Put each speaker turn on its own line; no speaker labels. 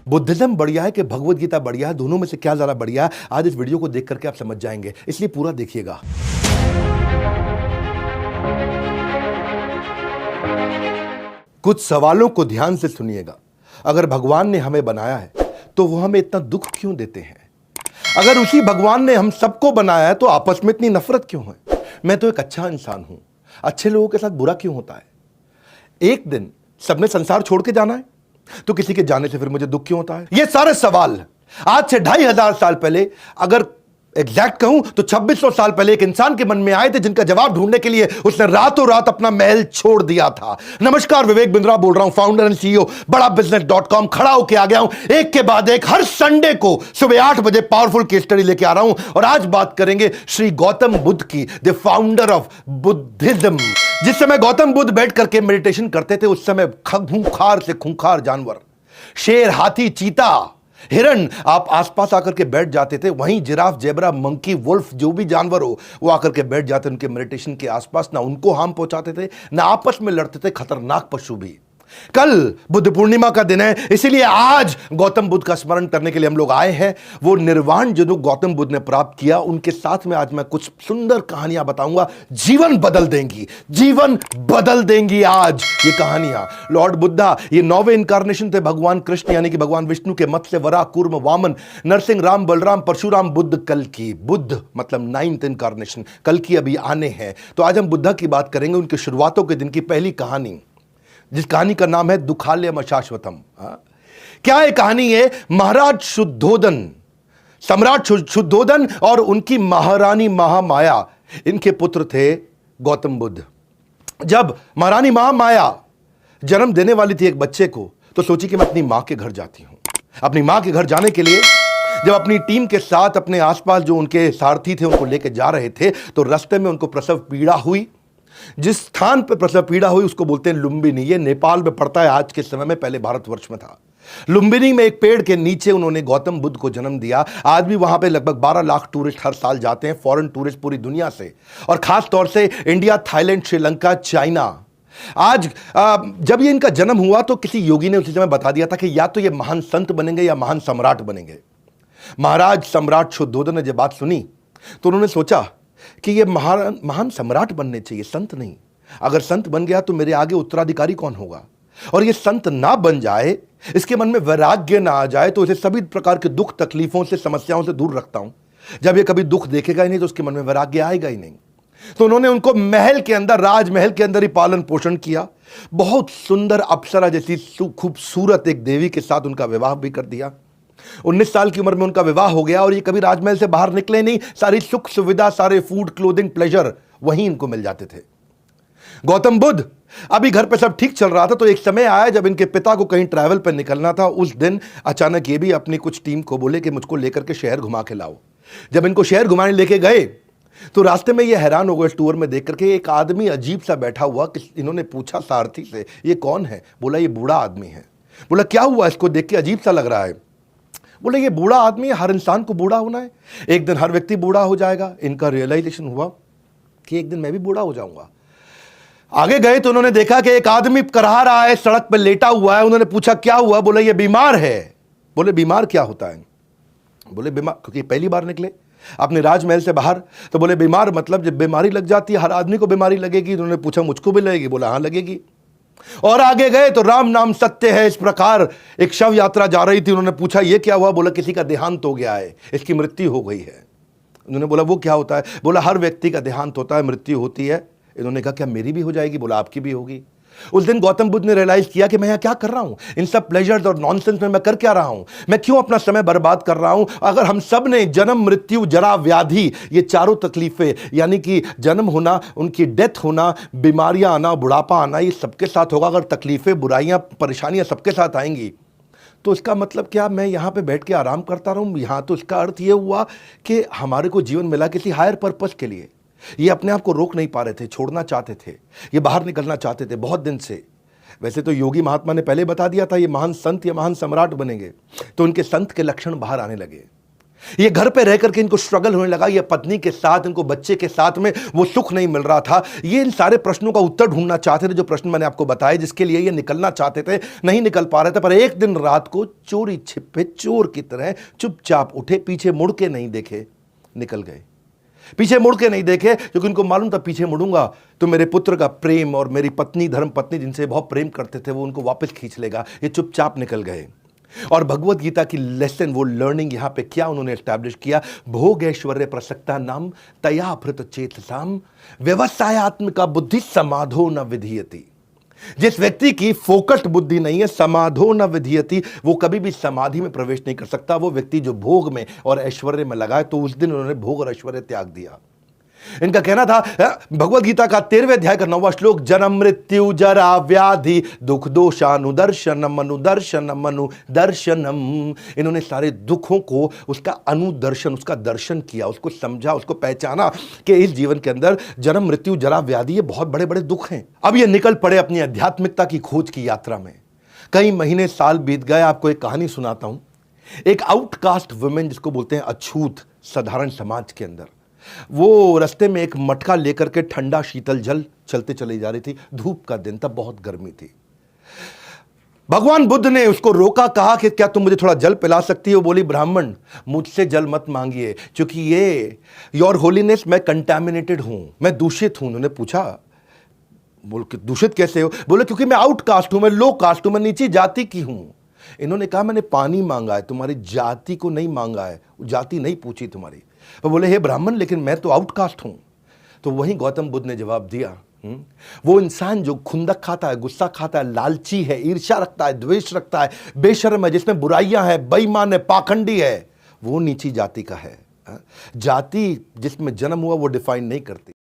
Buddhism बढ़िया है कि भगवत गीता बढ़िया है? दोनों में से क्या ज्यादा बढ़िया है? आज इस वीडियो को देख करके आप समझ जाएंगे, इसलिए पूरा देखिएगा। कुछ सवालों को ध्यान से सुनिएगा। अगर भगवान ने हमें बनाया है तो वो हमें इतना दुख क्यों देते हैं? अगर उसी भगवान ने हम सबको बनाया है तो आपस में इतनी नफरत क्यों है? मैं तो एक अच्छा इंसान हूं, अच्छे लोगों के साथ बुरा क्यों होता है? एक दिन सबने संसार छोड़ के जाना है, तो किसी के जाने से फिर मुझे दुख क्यों होता है? ये सारे सवाल आज से 2500 साल पहले, अगर एग्जैक्ट कहूं तो 2600 साल पहले एक इंसान के मन में आए थे, जिनका जवाब ढूंढने के लिए उसने रातों रात अपना महल छोड़ दिया था। नमस्कार, विवेक बिंद्रा बोल रहा हूं, फाउंडर एंड सीईओ बड़ा बिजनेस.com। खड़ा होकर आ गया हूं एक के बाद एक, हर संडे को सुबह 8 बजे पावरफुल केस स्टडी लेके आ रहा हूं। और आज बात करेंगे श्री गौतम बुद्ध की, द फाउंडर ऑफ बुद्धिज्म। जिस समय गौतम बुद्ध बैठ करके मेडिटेशन करते थे, उस समय खूंखार से खूंखार जानवर, शेर, हाथी, चीता, हिरण आप आसपास आकर के बैठ जाते थे। वहीं जिराफ, जेब्रा, मंकी, वुल्फ, जो भी जानवर हो वो आकर के बैठ जाते उनके मेडिटेशन के आसपास। ना उनको हार्म पहुंचाते थे, ना आपस में लड़ते थे। खतरनाक पशु भी। कल बुद्ध पूर्णिमा का दिन है, इसीलिए आज गौतम बुद्ध का स्मरण करने के लिए हम लोग आए हैं। वो निर्वाण जो गौतम बुद्ध ने प्राप्त किया, उनके साथ में आज मैं कुछ सुंदर कहानियां बताऊंगा। जीवन बदल देंगी, जीवन बदल देंगी आज ये कहानियां। लॉर्ड बुद्धा ये 9वें इनकारनेशन थे भगवान कृष्ण यानी कि भगवान विष्णु के। मत्स्य, वराह, कूर्म, वामन, नरसिंह, राम, बलराम, परशुराम, बुद्ध, कल्कि। बुद्ध मतलब 9th इनकारनेशन, कल्कि अभी आने हैं। तो आज हम बुद्धा की बात करेंगे, उनकी शुरुआतों के दिन की पहली कहानी, जिस कहानी का नाम है दुखालयम अशाश्वतम। क्या है कहानी? है महाराज शुद्धोदन, सम्राट शुद्धोदन और उनकी महारानी महामाया, इनके पुत्र थे गौतम बुद्ध। जब महारानी महामाया जन्म देने वाली थी एक बच्चे को, तो सोची कि मैं अपनी मां के घर जाती हूं। अपनी मां के घर जाने के लिए जब अपनी टीम के साथ अपने आसपास जो उनके सारथी थे उनको लेकर जा रहे थे, तो रास्ते में उनको प्रसव पीड़ा हुई। जिस स्थान पर प्रसव पीड़ा हुई उसको बोलते हैं लुम्बिनी। ये नेपाल में पड़ता है आज के समय में, पहले भारतवर्ष में था। लुम्बिनी में एक पेड़ के नीचे उन्होंने गौतम बुद्ध को जन्म दिया। आज भी वहां पे लगभग 12 लाख टूरिस्ट हर साल जाते हैं, फॉरेन टूरिस्ट पूरी दुनिया से, और खास तौर से इंडिया, थाईलैंड, श्रीलंका, चाइना। आज जब ये इनका जन्म हुआ तो किसी योगी ने उसी समय बता दिया था कि या तो ये महान संत बनेंगे या महान सम्राट बनेंगे। महाराज सम्राट शुद्धोदन ने जब बात सुनी तो उन्होंने सोचा कि ये महान सम्राट बनने चाहिए, संत नहीं। अगर संत बन गया तो मेरे आगे उत्तराधिकारी कौन होगा? और ये संत ना बन जाए, इसके मन में वैराग्य ना आ जाए, तो इसे सभी प्रकार के दुख, तकलीफों से, समस्याओं से दूर रखता हूं। जब ये कभी दुख देखेगा ही नहीं तो उसके मन में वैराग्य आएगा ही नहीं। तो उन्होंने उनको महल के अंदर, राजमहल के अंदर ही पालन पोषण किया। बहुत सुंदर अप्सरा जैसी खूबसूरत एक देवी के साथ उनका विवाह भी कर दिया। 19 साल की उम्र में उनका विवाह हो गया और ये कभी राजमहल से बाहर निकले नहीं। सारी सुख सुविधा, सारे फूड, क्लोथिंग, प्लेजर वहीं इनको मिल जाते थे। गौतम बुद्ध अभी घर पे सब ठीक चल रहा था, तो एक समय आया जब इनके पिता को कहीं ट्रैवल पर निकलना था। उस दिन अचानक ये भी अपनी कुछ टीम को बोले कि मुझको लेकर के शहर घुमा के लाओ। जब इनको शहर घुमाने लेके गए तो रास्ते में ये हैरान हो गए इस टूर में देख करके, एक आदमी अजीब सा बैठा हुआ। इन्होंने पूछा सारथी से, ये कौन है? बोला ये बूढ़ा आदमी है। बोला क्या हुआ, इसको देख के अजीब सा लग रहा है? बोले ये बूढ़ा आदमी है, हर इंसान को बूढ़ा होना है, एक दिन हर व्यक्ति बूढ़ा हो जाएगा। इनका रियलाइजेशन हुआ कि एक दिन मैं भी बूढ़ा हो जाऊंगा। आगे गए तो उन्होंने देखा कि एक आदमी करहा रहा है, सड़क पर लेटा हुआ है। उन्होंने पूछा क्या हुआ? बोले ये बीमार है। बोले बीमार क्या होता है? बोले बीमार, क्योंकि पहली बार निकले अपने राजमहल से बाहर, तो बोले बीमार मतलब जब बीमारी लग जाती है, हर आदमी को बीमारी लगेगी। उन्होंने पूछा मुझको भी लगेगी? बोला हाँ लगेगी। और आगे गए तो राम नाम सत्य है, इस प्रकार एक शव यात्रा जा रही थी। उन्होंने पूछा ये क्या हुआ? बोला किसी का देहांत हो गया है, इसकी मृत्यु हो गई है। उन्होंने बोला वो क्या होता है? बोला हर व्यक्ति का देहांत होता है, मृत्यु होती है। इन्होंने कहा क्या मेरी भी हो जाएगी? बोला आपकी भी होगी। उस दिन गौतम बुद्ध ने रियलाइज किया कि मैं यहाँ क्या कर रहा हूं, इन सब प्लेजर्स और नॉनसेंस में मैं कर क्या रहा हूं, मैं क्यों अपना समय बर्बाद कर रहा हूं? अगर हम सब ने जन्म, मृत्यु, जरा, व्याधि, ये चारों तकलीफें, यानी कि जन्म होना, उनकी डेथ होना, बीमारियां आना, बुढ़ापा आना, ये सबके साथ होगा। अगर तकलीफें, बुराइयां, परेशानियां सबके साथ आएंगी तो इसका मतलब क्या मैं यहाँ पे बैठ के आराम करता रहूं? यहाँ तो इसका अर्थ ये हुआ कि हमारे को जीवन मिला किसी हायर पर्पस के लिए। ये अपने आप को रोक नहीं पा रहे थे, छोड़ना चाहते थे, ये बाहर निकलना चाहते थे बहुत दिन से। वैसे तो योगी महात्मा ने पहले बता दिया था ये महान संत या महान सम्राट बनेंगे, तो उनके संत के लक्षण बाहर आने लगे। ये घर पे रह करके इनको स्ट्रगल होने लगा, ये पत्नी के साथ, इनको बच्चे के साथ में वो सुख नहीं मिल रहा था। ये इन सारे प्रश्नों का उत्तर ढूंढना चाहते थे, जो प्रश्न मैंने आपको बताए, जिसके लिए ये निकलना चाहते थे, नहीं निकल पा रहे थे। पर एक दिन रात को चोरी छिपे चोर की तरह चुपचाप उठे, पीछे मुड़ के नहीं देखे, निकल गए। पीछे मुड़ के नहीं देखे, क्योंकि उनको मालूम था पीछे मुड़ूंगा तो मेरे पुत्र का प्रेम और मेरी पत्नी, धर्म पत्नी जिनसे बहुत प्रेम करते थे, वो उनको वापस खींच लेगा। ये चुपचाप निकल गए। और भगवत गीता की लेसन, वो लर्निंग यहां पे क्या उन्होंने एस्टैब्लिश किया, भोग ऐश्वर्य प्रसक्ता नाम तया भृत चेतसाम व्यवसायत्मिका बुद्धि समाधो न विधीयति। जिस व्यक्ति की फोकस्ड बुद्धि नहीं है, समाधो न विधीयति, वो कभी भी समाधि में प्रवेश नहीं कर सकता। वो व्यक्ति जो भोग में और ऐश्वर्य में लगा है, तो उस दिन उन्होंने भोग और ऐश्वर्य त्याग दिया। इनका कहना था, भगवत गीता का 13वें अध्याय का 9वां श्लोक, जन्म मृत्यु जरा व्याधि दुख दोषानुदर्शनम अनुदर्शनम अनुदर्शनम। इन्होंने सारे दुखों को, उसका अनुदर्शन, उसका दर्शन किया, उसको समझा, उसको पहचाना कि इस जीवन के अंदर जन्म मृत्यु जरा व्याधि, ये बहुत बड़े बड़े दुख हैं। अब ये निकल पड़े अपनी आध्यात्मिकता की खोज की यात्रा में। कई महीने साल बीत गए। आपको एक कहानी सुनाता हूं। एक आउटकास्ट वुमेन, जिसको बोलते हैं अछूत साधारण समाज के अंदर, वो रास्ते में एक मटका लेकर के ठंडा शीतल जल चलते चली जा रही थी। धूप का दिन था, बहुत गर्मी थी। भगवान बुद्ध ने उसको रोका, कहा कि क्या तुम मुझे थोड़ा जल पिला सकती हो? बोली, ब्राह्मण मुझसे जल मत मांगिए, क्योंकि ये योर होलीनेस, मैं कंटामिनेटेड हूं, मैं दूषित हूं। उन्होंने पूछा, बोल के दूषित कैसे हो? बोले, क्योंकि मैं आउटकास्ट हूं, मैं लो कास्ट हूं, मैं नीची जाति की हूं। इन्होंने कहा, मैंने पानी मांगा है, तुम्हारी जाति को नहीं मांगा है, जाति नहीं पूछी तुम्हारी। वो बोले, हे ब्राह्मण, लेकिन मैं तो आउटकास्ट हूं। तो वहीं गौतम बुद्ध ने जवाब दिया, वो इंसान जो खुंदक खाता है, गुस्सा खाता है, लालची है, ईर्ष्या रखता है, द्वेष रखता है, बेशर्म है, जिसमें बुराइयां हैं, बेईमान है, पाखंडी है, वो नीची जाति का है। जाति जिसमें जन्म हुआ वो डिफाइन नहीं करती।